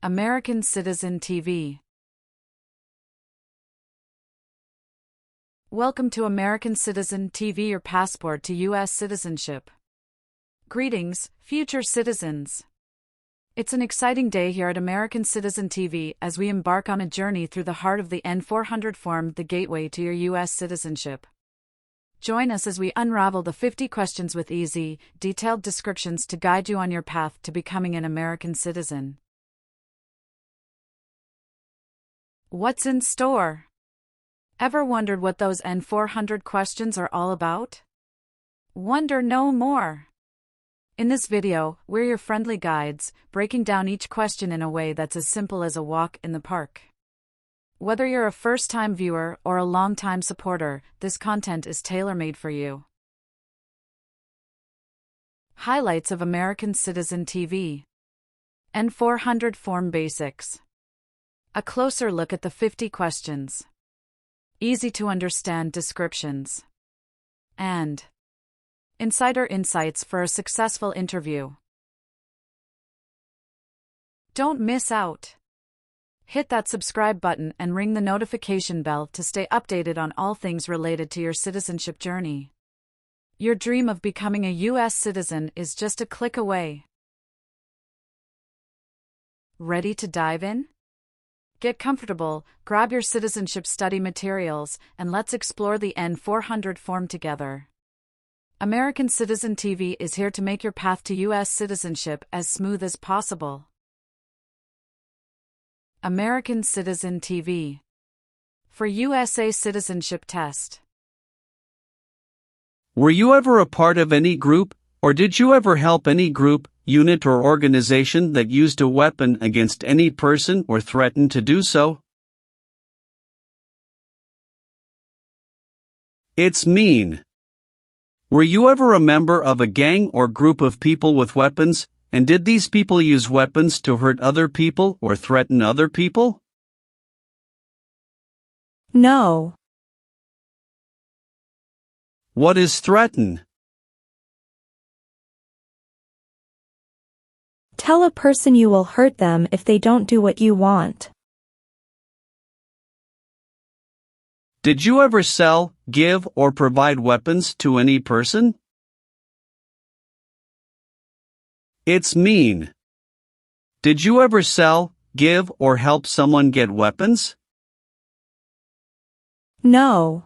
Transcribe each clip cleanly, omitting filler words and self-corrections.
American Citizen TV. Welcome to American Citizen TV, your passport to US citizenship. Greetings, future citizens. It's an exciting day here at American Citizen TV as we embark on a journey through the heart of the N400 form, the gateway to your US citizenship. Join us as we unravel the 50 questions with easy, detailed descriptions to guide you on your path to becoming an American citizen. What's in store? Ever wondered what those N400 questions are all about? Wonder no more. In this video, we're your friendly guides, breaking down each question in a way that's as simple as a walk in the park. Whether you're a first-time viewer or a long-time supporter, this content is tailor-made for you. Highlights of American Citizen TV. N400 Form Basics. A closer look at the 50 questions. Easy-to-understand descriptions. And insider insights for a successful interview. Don't miss out. Hit that subscribe button and ring the notification bell to stay updated on all things related to your citizenship journey. Your dream of becoming a US citizen is just a click away. Ready to dive in? Get comfortable, grab your citizenship study materials, and let's explore the N400 form together. American Citizen TV is here to make your path to US citizenship as smooth as possible. American Citizen TV. For USA Citizenship Test. Were you ever a part of any group, or did you ever help any group, unit or organization that used a weapon against any person or threatened to do so? It's mean. Were you ever a member of a gang or group of people with weapons, and did these people use weapons to hurt other people or threaten other people? No. What is threaten? Tell a person you will hurt them if they don't do what you want. Did you ever sell, give, or provide weapons to any person? It's mean. Did you ever sell, give, or help someone get weapons? No.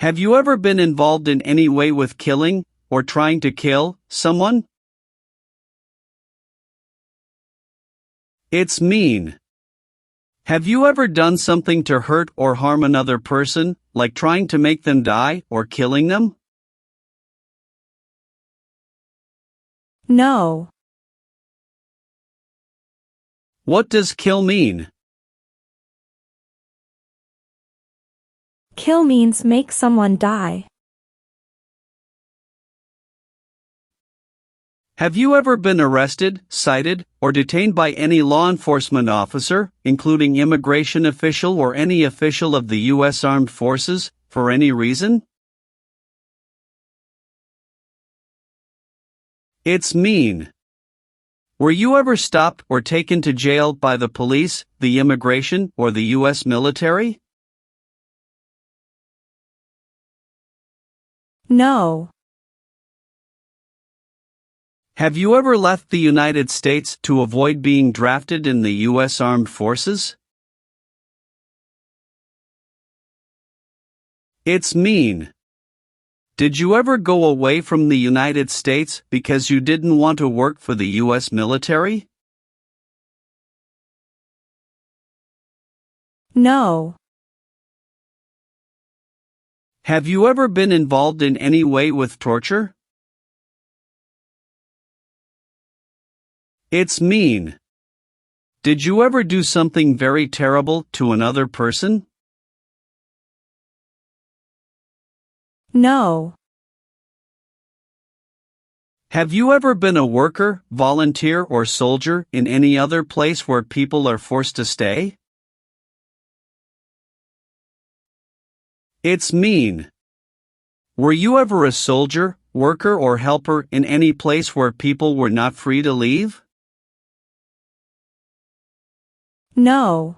Have you ever been involved in any way with killing, or trying to kill, someone? It's mean. Have you ever done something to hurt or harm another person, like trying to make them die or killing them? No. What does kill mean? Kill means make someone die. Have you ever been arrested, cited, or detained by any law enforcement officer, including immigration official or any official of the U.S. Armed Forces, for any reason? It's mean. Were you ever stopped or taken to jail by the police, the immigration, or the U.S. military? No. Have you ever left the United States to avoid being drafted in the U.S. Armed Forces? It's mean. Did you ever go away from the United States because you didn't want to work for the U.S. military? No. Have you ever been involved in any way with torture? It's mean. Did you ever do something very terrible to another person? No. Have you ever been a worker, volunteer, or soldier in any other place where people are forced to stay? It's mean. Were you ever a soldier, worker, or helper in any place where people were not free to leave? No.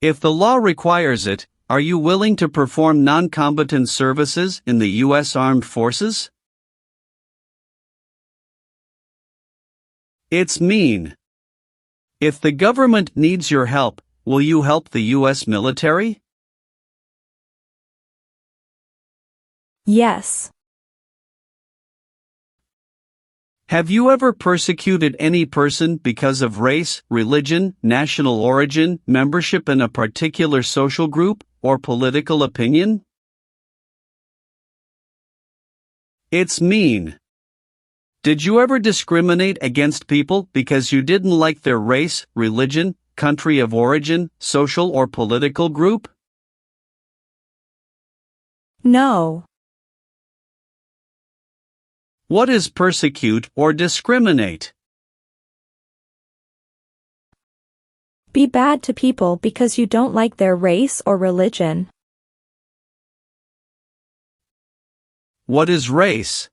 If the law requires it, are you willing to perform non-combatant services in the U.S. Armed Forces? It's mean. If the government needs your help, will you help the U.S. military? Yes. Have you ever persecuted any person because of race, religion, national origin, membership in a particular social group, or political opinion? It's mean. Did you ever discriminate against people because you didn't like their race, religion, country of origin, social or political group? No. What is persecute or discriminate? Be bad to people because you don't like their race or religion. What is race?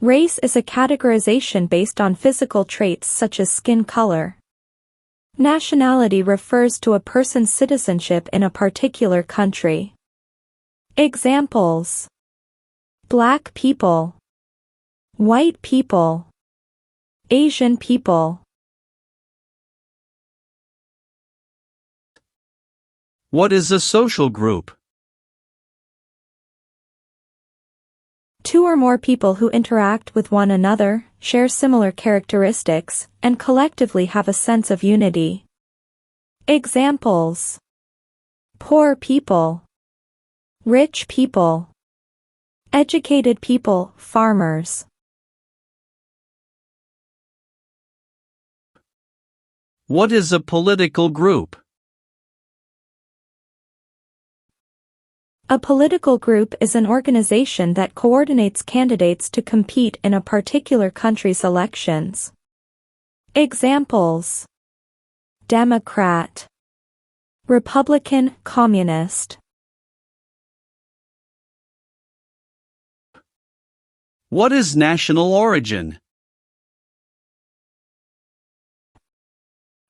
Race is a categorization based on physical traits such as skin color. Nationality refers to a person's citizenship in a particular country. Examples: Black people, white people, Asian people. What is a social group? Two or more people who interact with one another, share similar characteristics, and collectively have a sense of unity. Examples: poor people, rich people, educated people, farmers. What is a political group? A political group is an organization that coordinates candidates to compete in a particular country's elections. Examples: Democrat, Republican, Communist. What is national origin?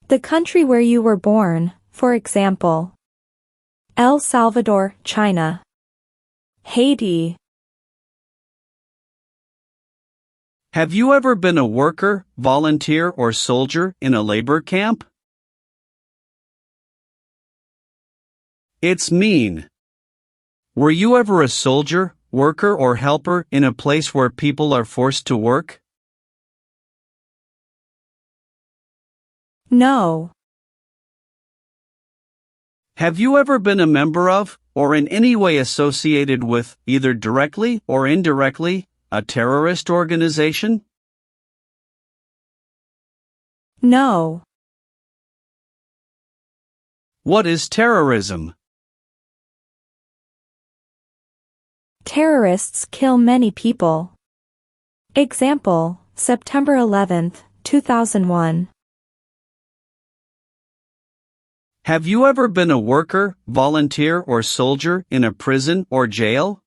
The country where you were born, for example, El Salvador, China, Haiti. Have you ever been a worker, volunteer, or soldier in a labor camp? It's mean. Were you ever a soldier, worker, or helper in a place where people are forced to work? No. Have you ever been a member of, or in any way associated with, either directly or indirectly, a terrorist organization? No. What is terrorism? Terrorists kill many people. Example: September 11, 2001. Have you ever been a worker, volunteer, or soldier in a prison or jail?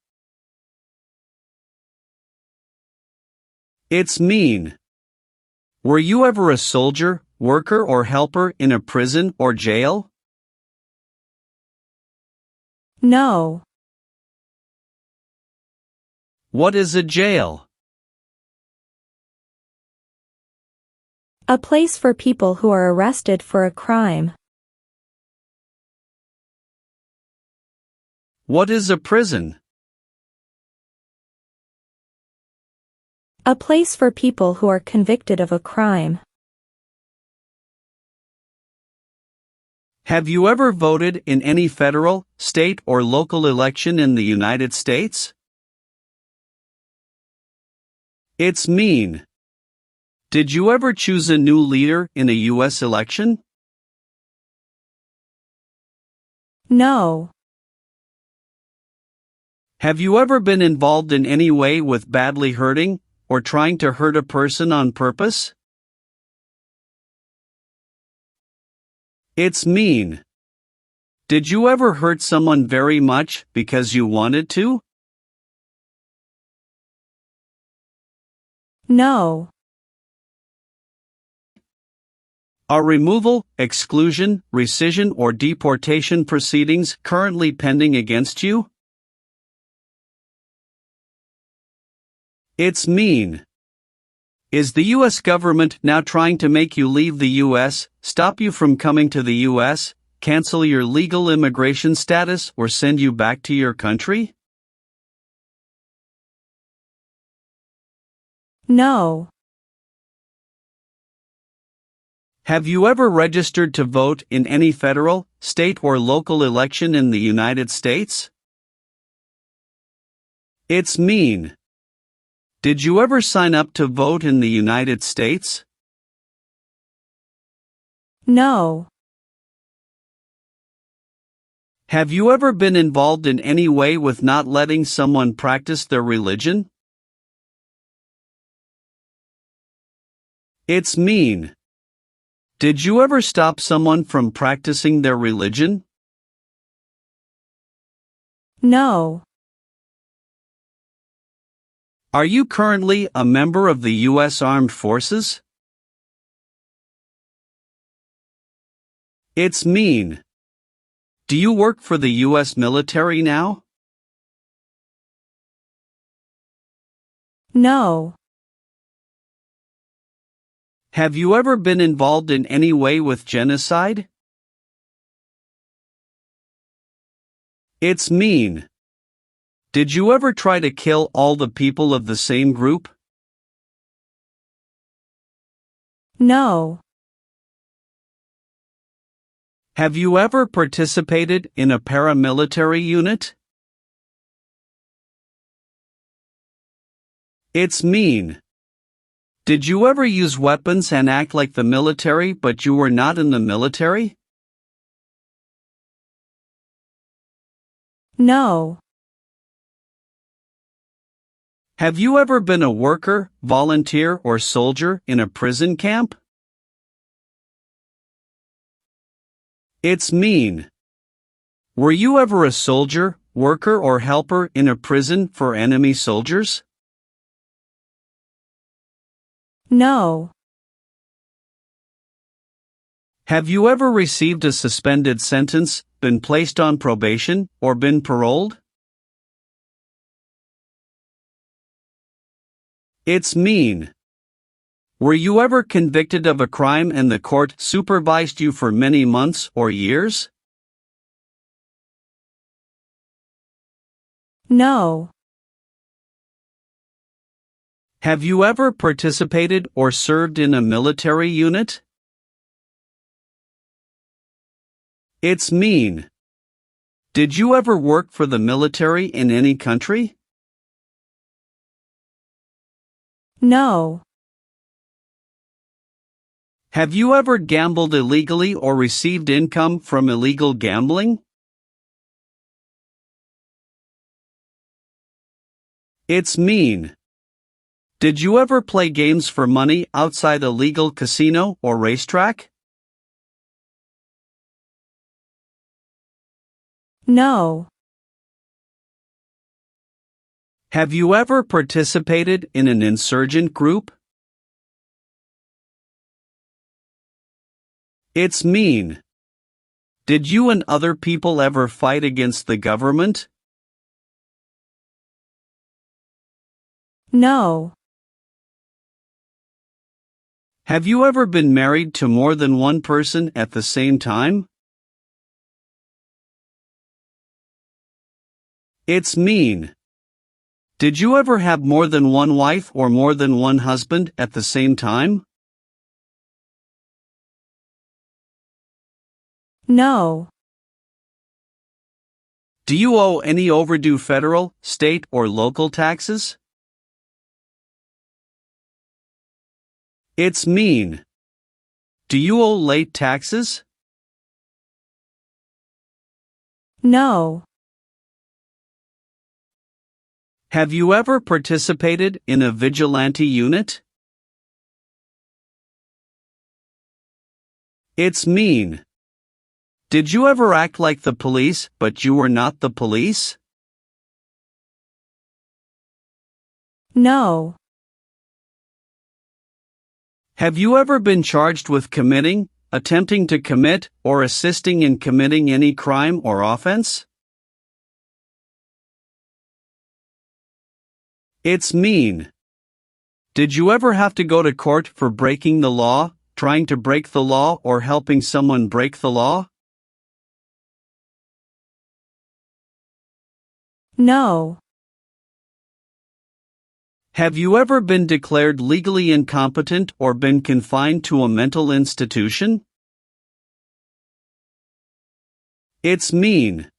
It's mean. Were you ever a soldier, worker, or helper in a prison or jail? No. What is a jail? A place for people who are arrested for a crime. What is a prison? A place for people who are convicted of a crime. Have you ever voted in any federal, state, or local election in the United States? It's mean. Did you ever choose a new leader in a U.S. election? No. Have you ever been involved in any way with badly hurting, or trying to hurt a person on purpose? It's mean. Did you ever hurt someone very much because you wanted to? No. Are removal, exclusion, rescission, or deportation proceedings currently pending against you? It's mean. Is the U.S. government now trying to make you leave the U.S., stop you from coming to the U.S., cancel your legal immigration status, or send you back to your country? No. Have you ever registered to vote in any federal, state, or local election in the United States? It's mean. Did you ever sign up to vote in the United States? No. Have you ever been involved in any way with not letting someone practice their religion? It's mean. Did you ever stop someone from practicing their religion? No. Are you currently a member of the U.S. Armed Forces? It's mean. Do you work for the U.S. military now? No. Have you ever been involved in any way with genocide? It's mean. Did you ever try to kill all the people of the same group? No. Have you ever participated in a paramilitary unit? It's mean. Did you ever use weapons and act like the military but you were not in the military? No. Have you ever been a worker, volunteer, or soldier in a prison camp? It's mean. Were you ever a soldier, worker, or helper in a prison for enemy soldiers? No. Have you ever received a suspended sentence, been placed on probation, or been paroled? It's mean. Were you ever convicted of a crime and the court supervised you for many months or years? No. Have you ever participated or served in a military unit? It's mean. Did you ever work for the military in any country? No. Have you ever gambled illegally or received income from illegal gambling? It's mean. Did you ever play games for money outside a legal casino or racetrack? No. Have you ever participated in an insurgent group? It's mean. Did you and other people ever fight against the government? No. Have you ever been married to more than one person at the same time? It's mean. Did you ever have more than one wife or more than one husband at the same time? No. Do you owe any overdue federal, state, or local taxes? It's mean. Do you owe late taxes? No. Have you ever participated in a vigilante unit? It's mean. Did you ever act like the police, but you were not the police? No. Have you ever been charged with committing, attempting to commit, or assisting in committing any crime or offense? It's mean. Did you ever have to go to court for breaking the law, trying to break the law, or helping someone break the law? No. Have you ever been declared legally incompetent or been confined to a mental institution? It's mean.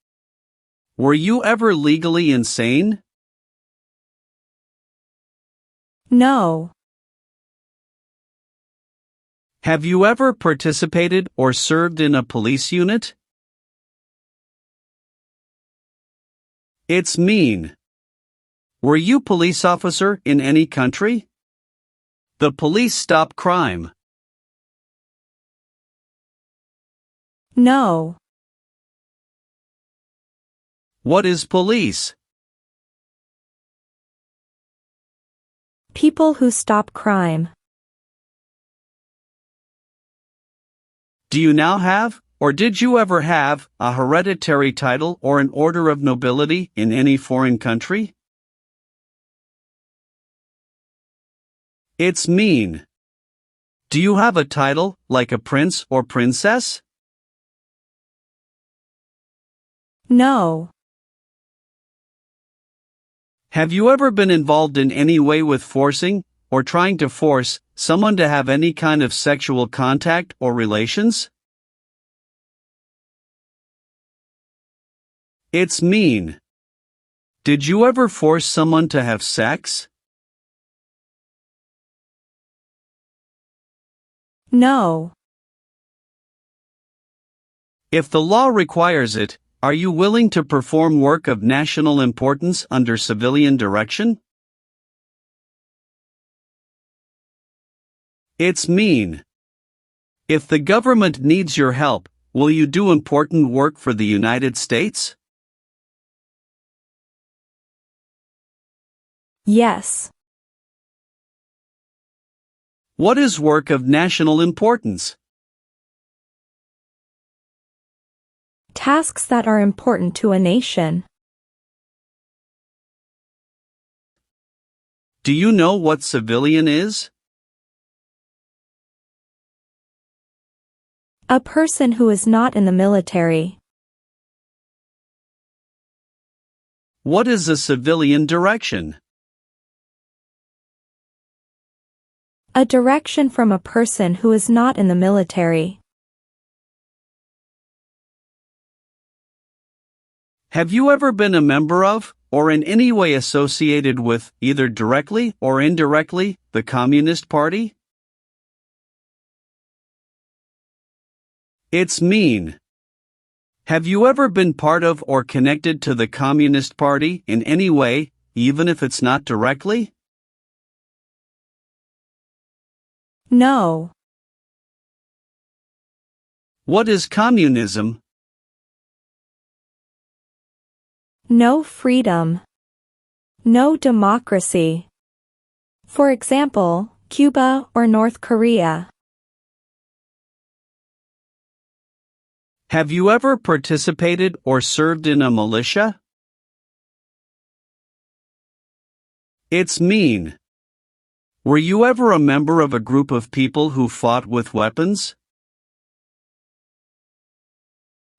Were you ever legally insane? No. Have you ever participated or served in a police unit? It's mean. Were you police officer in any country? The police stop crime. No. What is police? People who stop crime. Do you now have, or did you ever have, a hereditary title or an order of nobility in any foreign country? It's mean. Do you have a title, like a prince or princess? No. Have you ever been involved in any way with forcing, or trying to force, someone to have any kind of sexual contact or relations? It's mean. Did you ever force someone to have sex? No. If the law requires it, are you willing to perform work of national importance under civilian direction? It's mean. If the government needs your help, will you do important work for the United States? Yes. What is work of national importance? Tasks that are important to a nation. Do you know what civilian is? A person who is not in the military. What is a civilian direction? A direction from a person who is not in the military. Have you ever been a member of, or in any way associated with, either directly or indirectly, the Communist Party? It's mean. Have you ever been part of or connected to the Communist Party in any way, even if it's not directly? No. What is communism? No freedom. No democracy. For example, Cuba or North Korea. Have you ever participated or served in a militia? It's mean. Were you ever a member of a group of people who fought with weapons?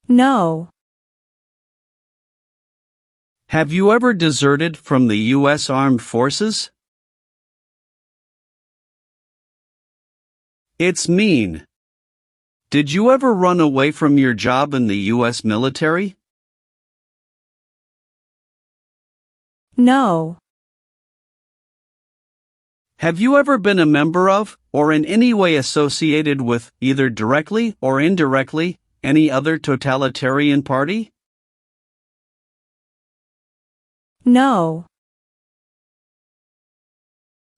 No. Have you ever deserted from the U.S. Armed Forces? It's mean. Did you ever run away from your job in the U.S. military? No. Have you ever been a member of, or in any way associated with, either directly or indirectly, any other totalitarian party? No.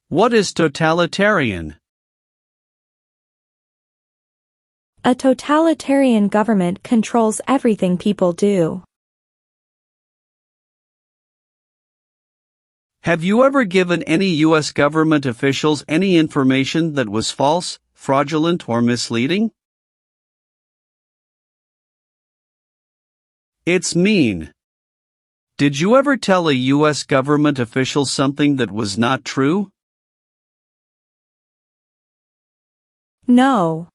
What is totalitarian? A totalitarian government controls everything people do. Have you ever given any U.S. government officials any information that was false, fraudulent, or misleading? It's mean. Did you ever tell a US government official something that was not true? No.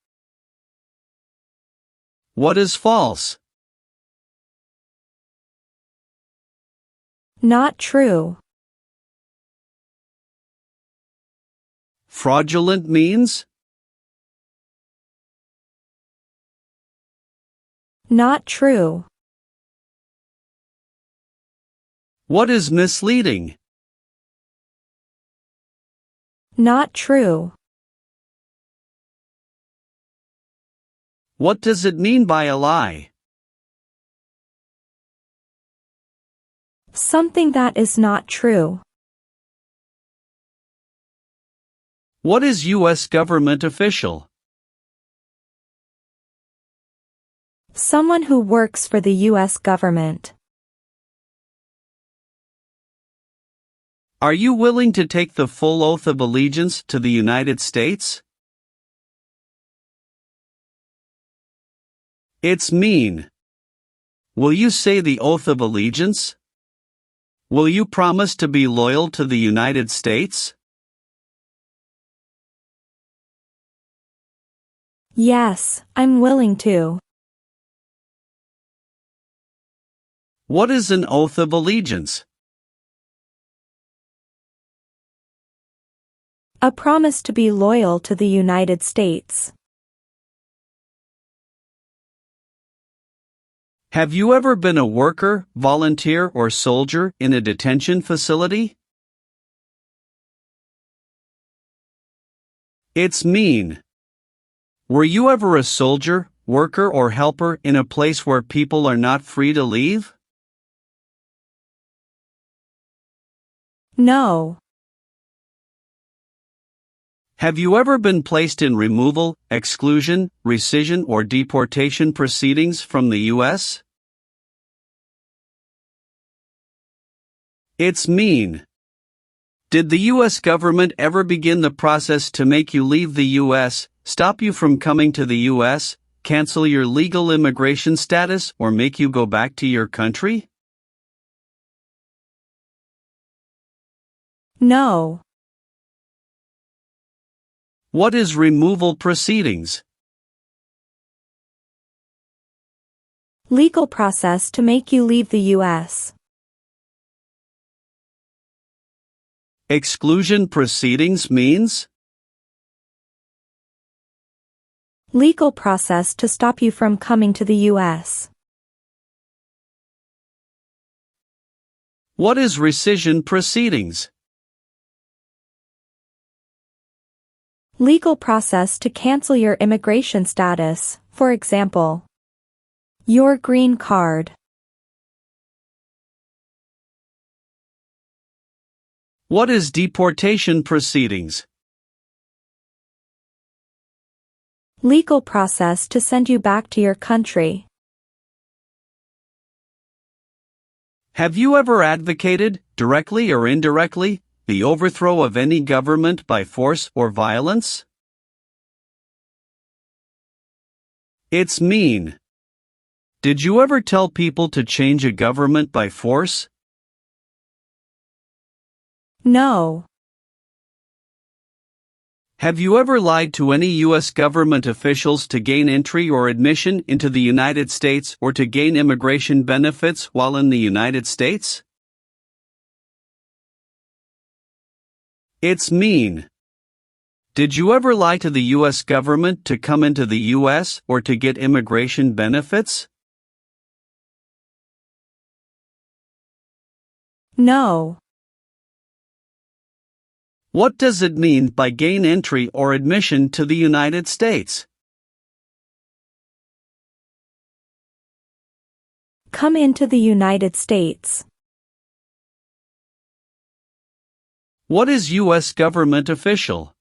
What is false? Not true. Fraudulent means? Not true. What is misleading? Not true. What does it mean by a lie? Something that is not true. What is US government official? Someone who works for the US government. Are you willing to take the full oath of allegiance to the United States? It's mean. Will you say the oath of allegiance? Will you promise to be loyal to the United States? Yes, I'm willing to. What is an oath of allegiance? A promise to be loyal to the United States. Have you ever been a worker, volunteer, or soldier in a detention facility? It's mean. Were you ever a soldier, worker, or helper in a place where people are not free to leave? No. Have you ever been placed in removal, exclusion, rescission, or deportation proceedings from the U.S.? It's mean. Did the U.S. government ever begin the process to make you leave the U.S., stop you from coming to the U.S., cancel your legal immigration status, or make you go back to your country? No. What is removal proceedings? Legal process to make you leave the U.S. Exclusion proceedings means? Legal process to stop you from coming to the U.S. What is rescission proceedings? Legal process to cancel your immigration status, for example, your green card. What is deportation proceedings? Legal process to send you back to your country. Have you ever advocated, directly or indirectly, the overthrow of any government by force or violence? It's mean. Did you ever tell people to change a government by force? No. Have you ever lied to any U.S. government officials to gain entry or admission into the United States or to gain immigration benefits while in the United States? It's mean. Did you ever lie to the U.S. government to come into the U.S. or to get immigration benefits? No. What does it mean by gain entry or admission to the United States? Come into the United States. What is U.S. government official?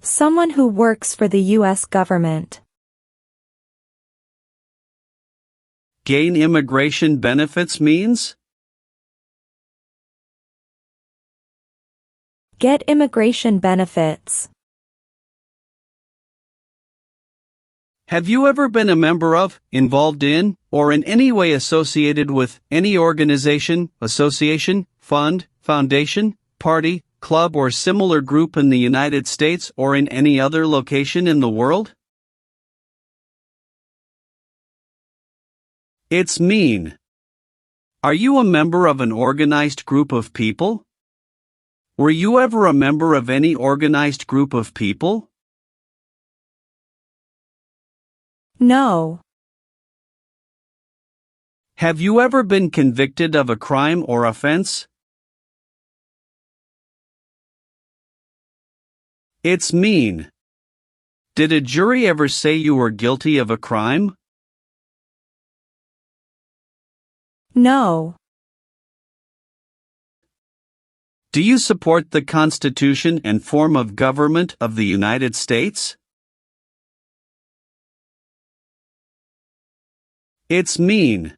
Someone who works for the U.S. government. Gain immigration benefits means? Get immigration benefits. Have you ever been a member of, involved in, or in any way associated with any organization, association, fund, foundation, party, club, or similar group in the United States or in any other location in the world? It's mean. Are you a member of an organized group of people? Were you ever a member of any organized group of people? No. Have you ever been convicted of a crime or offense? It's mean. Did a jury ever say you were guilty of a crime? No. Do you support the Constitution and form of government of the United States? It's mean.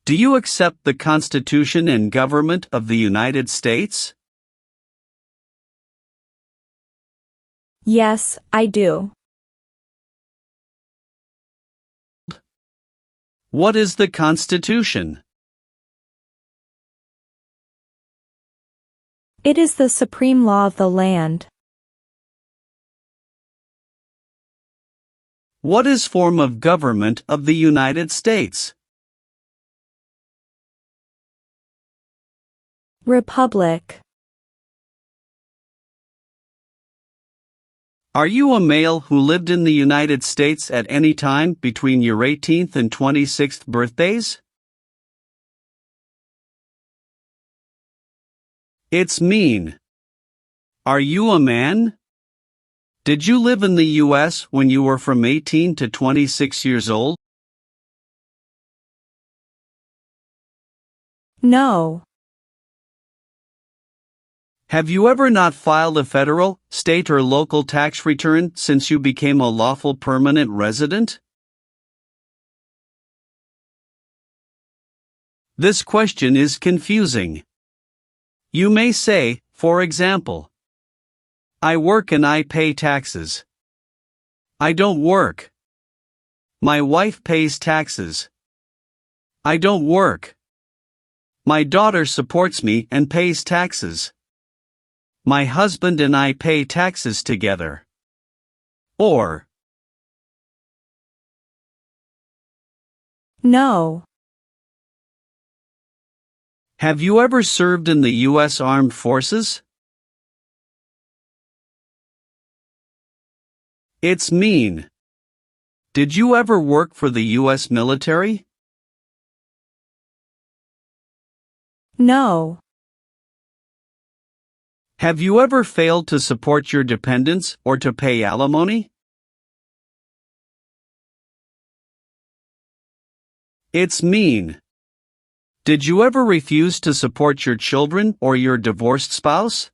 Do you accept the Constitution and government of the United States? Yes, I do. What is the Constitution? It is the supreme law of the land. What is form of government of the United States? Republic. Are you a male who lived in the United States at any time between your 18th and 26th birthdays? It's mean. Are you a man? Did you live in the U.S. when you were from 18 to 26 years old? No. Have you ever not filed a federal, state, or local tax return since you became a lawful permanent resident? This question is confusing. You may say, for example, I work and I pay taxes. I don't work. My wife pays taxes. I don't work. My daughter supports me and pays taxes. My husband and I pay taxes together. Or, No. have you ever served in the U.S. Armed Forces? It's mean. Did you ever work for the U.S. military? No. Have you ever failed to support your dependents or to pay alimony? It's mean. Did you ever refuse to support your children or your divorced spouse?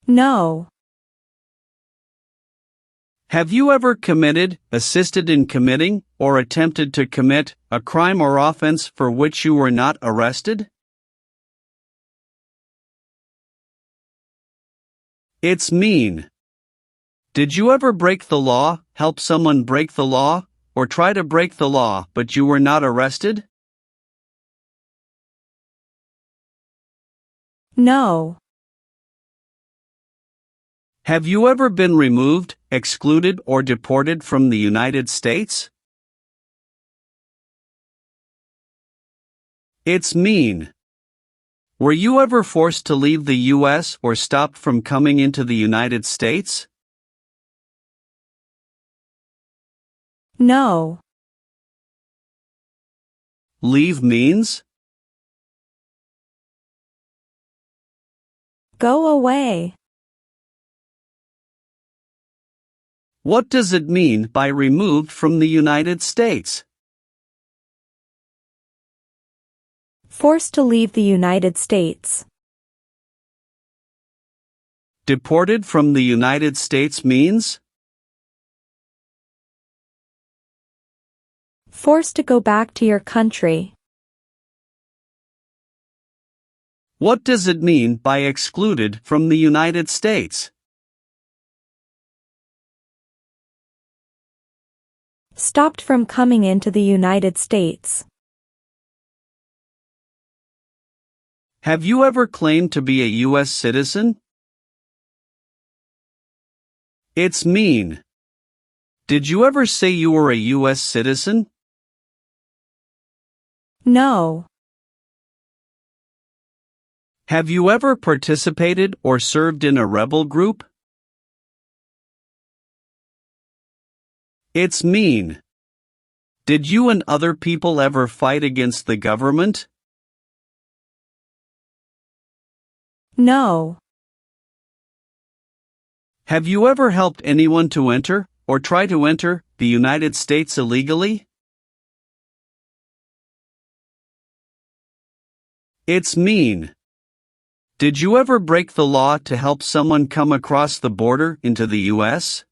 No. Have you ever committed, assisted in committing, or attempted to commit a crime or offense for which you were not arrested? It's mean. Did you ever break the law, help someone break the law, or try to break the law but you were not arrested? No. Have you ever been removed, excluded, or deported from the United States? It's mean. Were you ever forced to leave the U.S. or stopped from coming into the United States? No. Leave means? Go away. What does it mean by removed from the United States? Forced to leave the United States. Deported from the United States means? Forced to go back to your country. What does it mean by excluded from the United States? Stopped from coming into the United States. Have you ever claimed to be a US citizen? It's mean. Did you ever say you were a US citizen? No. Have you ever participated or served in a rebel group? It's mean. Did you and other people ever fight against the government? No. Have you ever helped anyone to enter, or try to enter, the United States illegally? It's mean. Did you ever break the law to help someone come across the border into the US?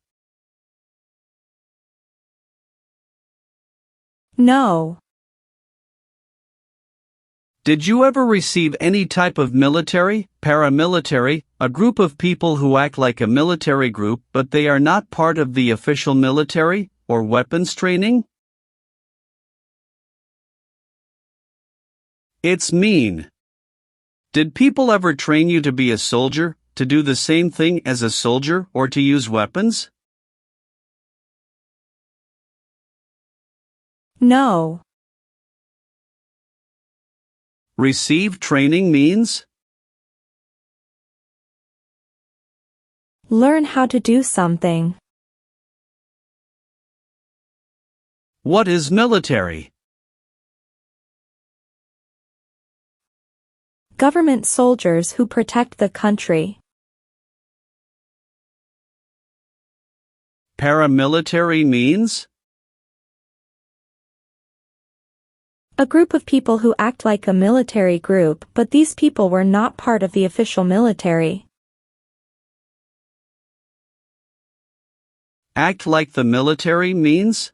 No. Did you ever receive any type of military, paramilitary, a group of people who act like a military group but they are not part of the official military, or weapons training? It's mean. Did people ever train you to be a soldier, to do the same thing as a soldier, or to use weapons? No. Receive training means? Learn how to do something. What is military? Government soldiers who protect the country. Paramilitary means? A group of people who act like a military group, but these people were not part of the official military. Act like the military means?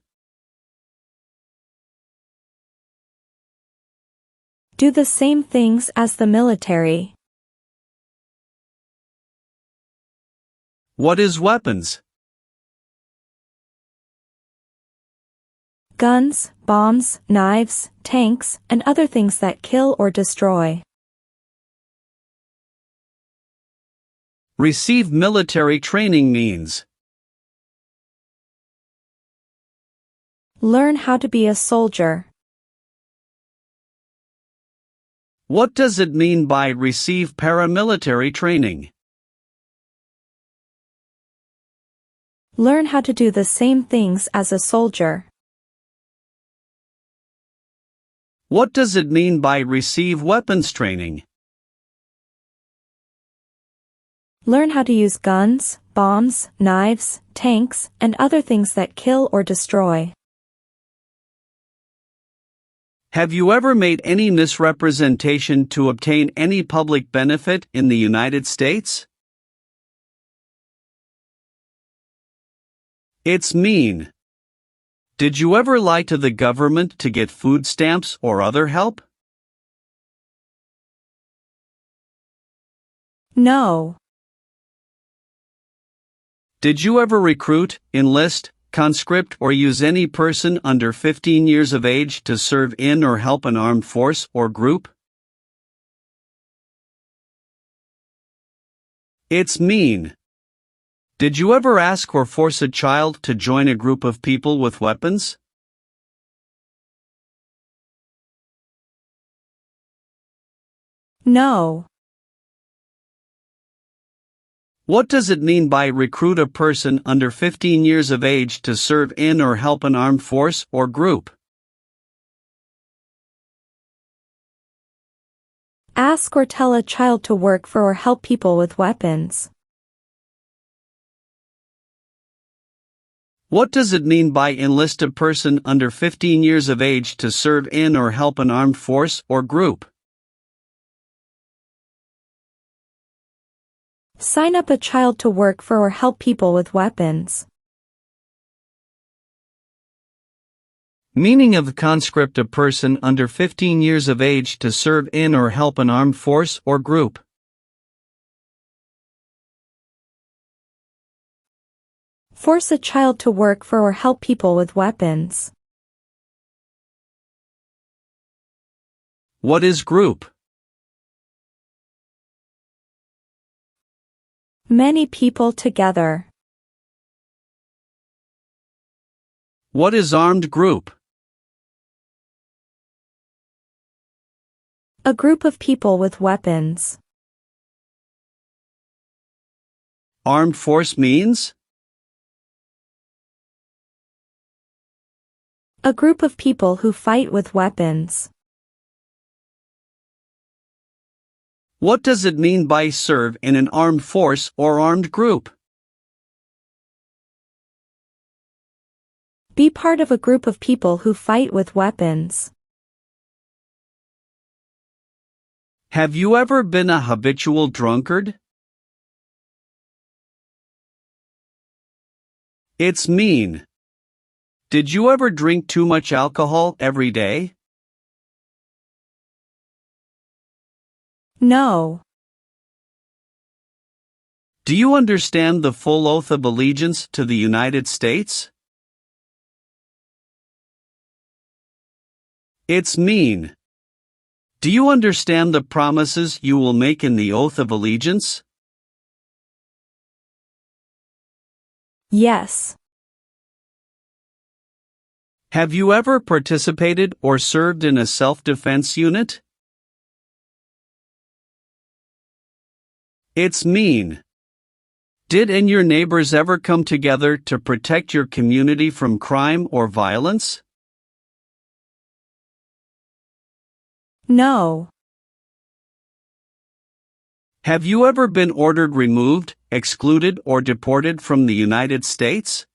Do the same things as the military. What is weapons? Guns, bombs, knives, tanks, and other things that kill or destroy. Receive military training means? Learn how to be a soldier. What does it mean by receive paramilitary training? Learn how to do the same things as a soldier. What does it mean by receive weapons training? Learn how to use guns, bombs, knives, tanks, and other things that kill or destroy. Have you ever made any misrepresentation to obtain any public benefit in the United States? It's mean. Did you ever lie to the government to get food stamps or other help? No. Did you ever recruit, enlist, conscript or use any person under 15 years of age to serve in or help an armed force or group? It's mean. Did you ever ask or force a child to join a group of people with weapons? No. What does it mean by recruit a person under 15 years of age to serve in or help an armed force or group? Ask or tell a child to work for or help people with weapons. What does it mean by enlist a person under 15 years of age to serve in or help an armed force or group? Sign up a child to work for or help people with weapons. Meaning of conscript a person under 15 years of age to serve in or help an armed force or group. Force a child to work for or help people with weapons. What is group? Many people together. What is armed group? A group of people with weapons. Armed force means? A group of people who fight with weapons. What does it mean by serve in an armed force or armed group? Be part of a group of people who fight with weapons. Have you ever been a habitual drunkard? It's mean. Did you ever drink too much alcohol every day? No. Do you understand the full oath of allegiance to the United States? It's mean. Do you understand the promises you will make in the oath of allegiance? Yes. Have you ever participated or served in a self-defense unit? It's mean. Did and your neighbors ever come together to protect your community from crime or violence? No. Have you ever been ordered removed, excluded, or deported from the United States?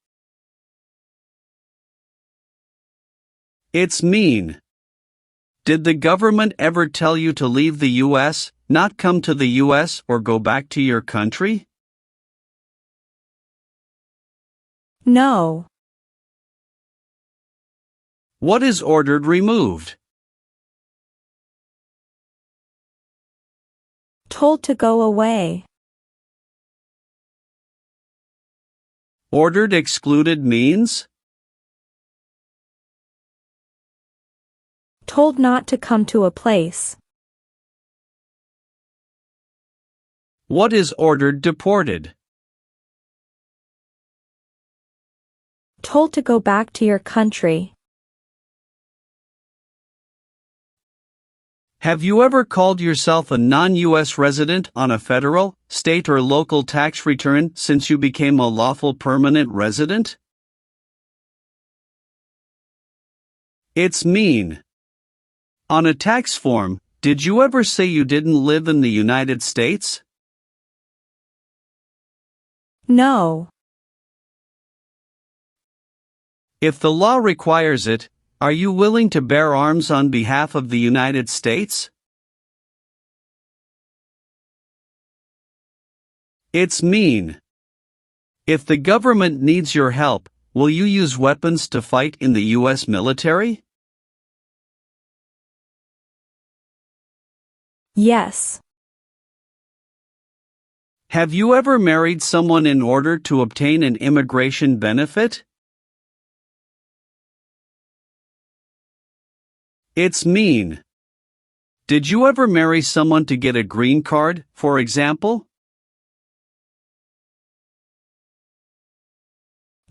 It's mean. Did the government ever tell you to leave the U.S., not come to the U.S., or go back to your country? No. What is ordered removed? Told to go away. Ordered excluded means? Told not to come to a place. What is ordered deported? Told to go back to your country. Have you ever called yourself a non-U.S. resident on a federal, state, or local tax return since you became a lawful permanent resident? It's mean. On a tax form, did you ever say you didn't live in the United States? No. If the law requires it, are you willing to bear arms on behalf of the United States? It's mean. If the government needs your help, will you use weapons to fight in the U.S. military? Yes. Have you ever married someone in order to obtain an immigration benefit? It's mean. Did you ever marry someone to get a green card, for example?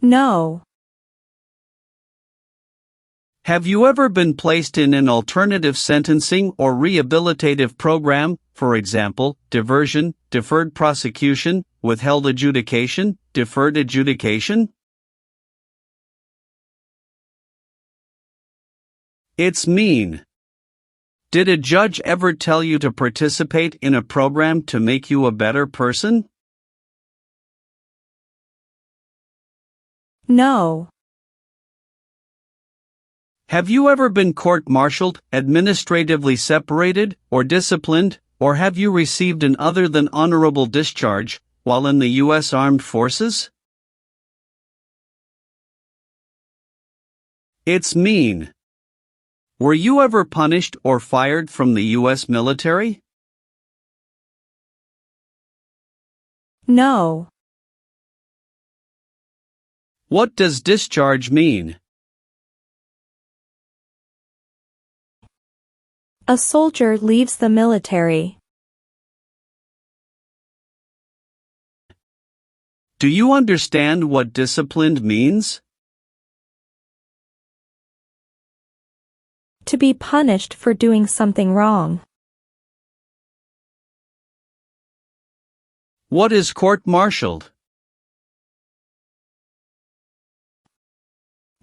No. Have you ever been placed in an alternative sentencing or rehabilitative program, for example, diversion, deferred prosecution, withheld adjudication, deferred adjudication? It's mean. Did a judge ever tell you to participate in a program to make you a better person? No. Have you ever been court-martialed, administratively separated, or disciplined, or have you received an other than honorable discharge while in the U.S. Armed Forces? It's mean. Were you ever punished or fired from the U.S. military? No. What does discharge mean? A soldier leaves the military. Do you understand what disciplined means? To be punished for doing something wrong. What is court-martialed?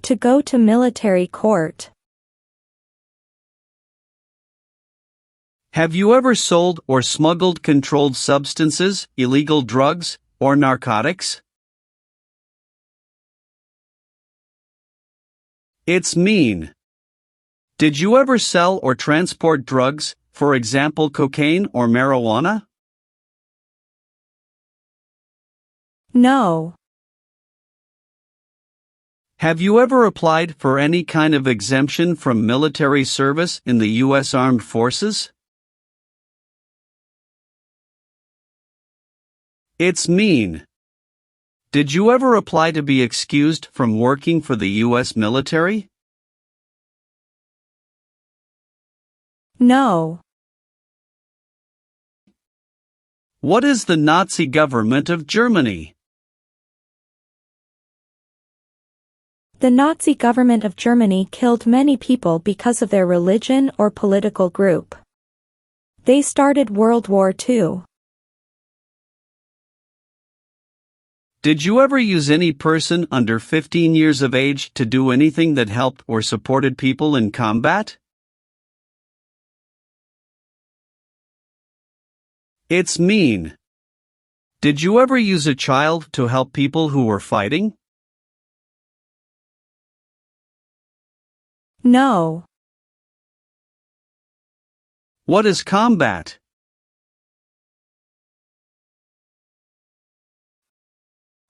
To go to military court. Have you ever sold or smuggled controlled substances, illegal drugs, or narcotics? It's mean. Did you ever sell or transport drugs, for example cocaine or marijuana? No. Have you ever applied for any kind of exemption from military service in the U.S. Armed Forces? It's mean. Did you ever apply to be excused from working for the U.S. military? No. What is the Nazi government of Germany? The Nazi government of Germany killed many people because of their religion or political group. They started World War II. Did you ever use any person under 15 years of age to do anything that helped or supported people in combat? It's mean. Did you ever use a child to help people who were fighting? No. What is combat?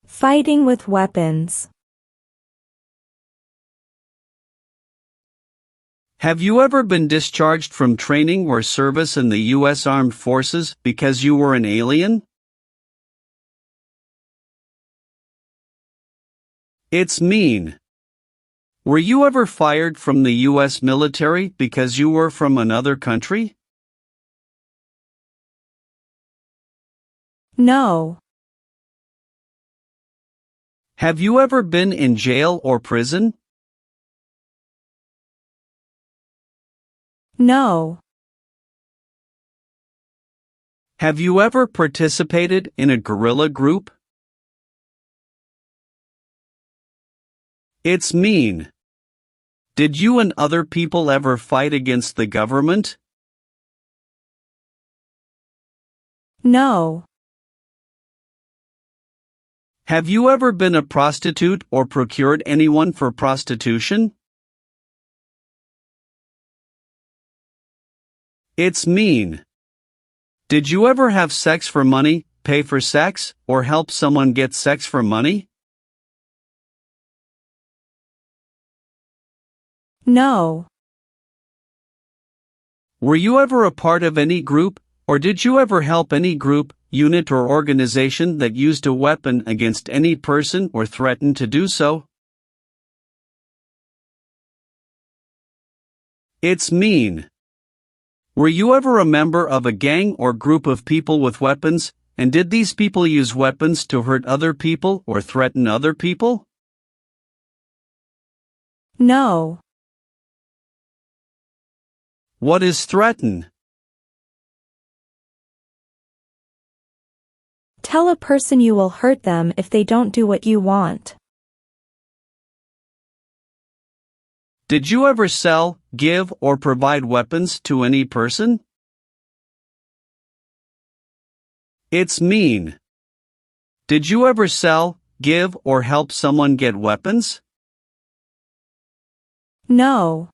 Fighting with weapons. Have you ever been discharged from training or service in the U.S. Armed Forces because you were an alien? It's mean. Were you ever fired from the U.S. military because you were from another country? No. Have you ever been in jail or prison? No. Have you ever participated in a guerrilla group? It's mean. Did you and other people ever fight against the government? No. Have you ever been a prostitute or procured anyone for prostitution? It's mean. Did you ever have sex for money, pay for sex, or help someone get sex for money? No. Were you ever a part of any group, or did you ever help any group, unit or organization that used a weapon against any person or threatened to do so? It's mean. Were you ever a member of a gang or group of people with weapons, and did these people use weapons to hurt other people or threaten other people? No. What is threaten? Tell a person you will hurt them if they don't do what you want. Did you ever sell, give, or provide weapons to any person? It's mean. Did you ever sell, give, or help someone get weapons? No.